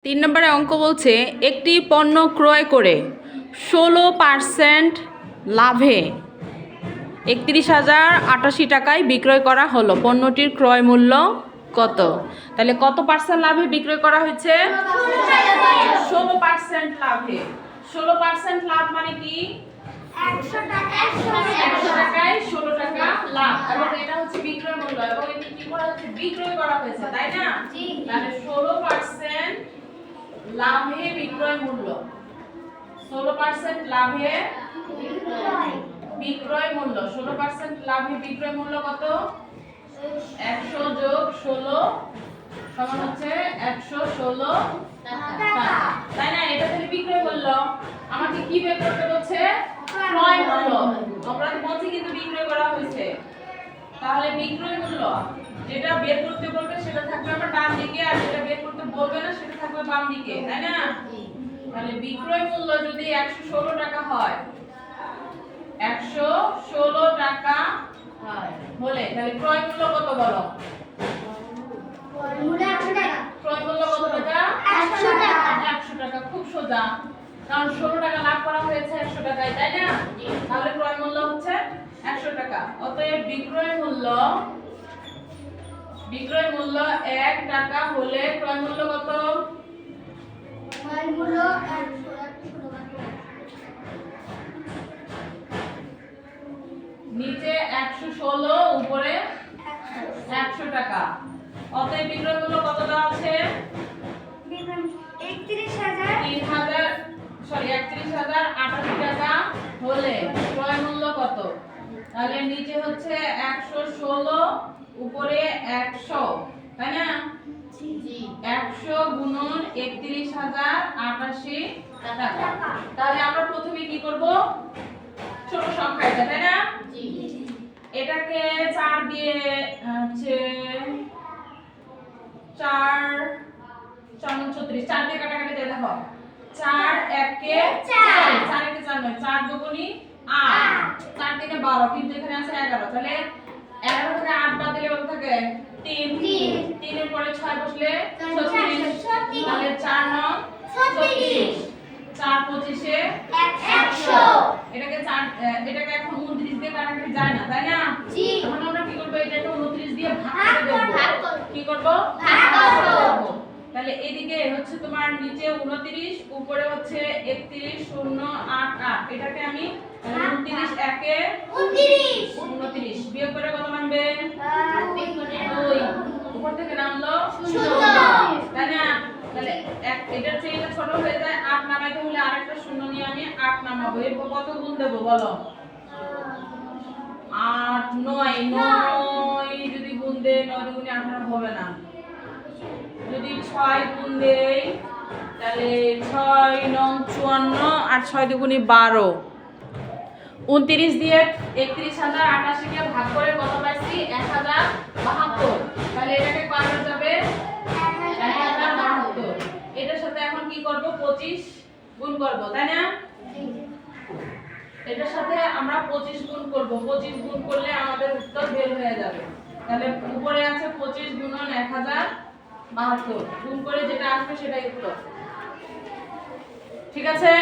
তিন নম্বরে অঙ্ক বলছে একটি পণ্য ক্রয় করে 16% লাভে 31,088 টাকায় বিক্রয় করা হলো। পণ্যটির ক্রয় মূল্য কত? তাহলে কত পার্সেন্ট লাভে বিক্রয় করা হয়েছে? 16% লাভে। 16% লাভ মানে কি? 100 টাকায় 16 টাকা লাভ, এবং এটা হচ্ছে বিক্রয় মূল্য, এবং এটা কি করা হচ্ছে? বিক্রয় করা হয়েছে, তাই না? তাহলে 16% লাভে বিক্রয় মূল্য, 16% লাভে বিক্রয় মূল্য, 16% লাভে বিক্রয় মূল্য কত? 100 যোগ 16 সমান হচ্ছে 116 টাকা, তাই না? এটা তাহলে বিক্রয় মূল্য। আমাকে কি বের করতে বলছে? ক্রয় মূল্য। আমরা তো বলছি কিন্তু বিক্রয় করা হয়েছে, তাহলে বিক্রয় মূল্য যেটা বের করতে বলবে সেটা থাকবে আমার ডান দিকে, আর যেটা বের করতে বলবে না সেটা থাকবে বাম দিকে, তাই না? তাহলে বিক্রয় মূল্য যদি 116 টাকা হয়, 116 টাকা হলে তাহলে ক্রয় মূল্য কত বলো? ক্রয় মূল্য কত টাকা? 100 টাকা। 100 টাকা, খুব সোজা, কারণ 16 টাকা লাভ করা হয়েছে 100 টাকায়, তাই না? তাহলে ক্রয় মূল্য হচ্ছে 100 টাকা। অতএব বিক্রয় মূল্য 1 টাকা হলে ক্রয় মূল্য কত? ক্রয় মূল্য 100, নিচে 116 উপরে 100 টাকা। অতএব বিক্রয় মূল্য কত দেওয়া আছে? 31,088 টাকা হলে ক্রয় মূল্য কত? তাহলে নিচে হচ্ছে 116 উপরে 100, তাই না? 100 গুণন 31,088 টাকা। তাহলে আমরা প্রথমে কি করব? ছোট সংখ্যা এটা, তাই না? এটাকে 4 দিয়ে হচ্ছে 4 4 36, 4 দিয়ে কাটাকাটি দিয়ে দেখো, 4 1 4, 4 1 4 নয়, 4 দুগুণী 8, 4 3 12, কিন্তু এখানে আছে 11, তাহলে 11 থেকে 8 বাদ দিলে কত থাকে? 3, 3 এর পরে 6 বসলে 36, তাহলে 4 9 36, 4 25 এ 100। এটাকে এখন 29 দিয়ে কাটাকাটি যায় না, তাই না? এখন আমরা কি করব? এটাকে 29 দিয়ে ভাগ করে দেব। কি করব? ভাগ করব। তাহলে এদিকে হচ্ছে তোমার নিচে 29, উপরে হচ্ছে 31 0 8 8, এটাকে আমি 29 1 29 বিয়োগ করে কত নামবে? 2, উপর থেকে নামলো 0, তাই না? তাহলে এটার চেয়ে এটা ছোট হয়ে যায়, 8 নামাইতে হলে আরেকটা শূন্য নিয়ে আমি 8 নামাবো। এরপর কত গুণ দেব বলো? 8 9 9 যদি গুণ দেই 9 দুগুণে 18 হবে না। যদি 6 গুণ দেই তাহলে 6 9 54, আর 6 দুগুণে 12। 29 দিয়ে 31,088 কে ভাগ করে কত পাইছি? 1072। তাহলে এটাকে কয়বার যাবে? 1072। এটার সাথে এখন কি করব? 25 গুণ করব, তাই না? এটার সাথে আমরা 25 গুণ করব। 25 গুণ করলে আমাদের উত্তর বের হয়ে যাবে। তাহলে উপরে আছে 25 গুণন 1072, গুণ করে যেটা আসবে সেটাই উত্তর। ঠিক আছে?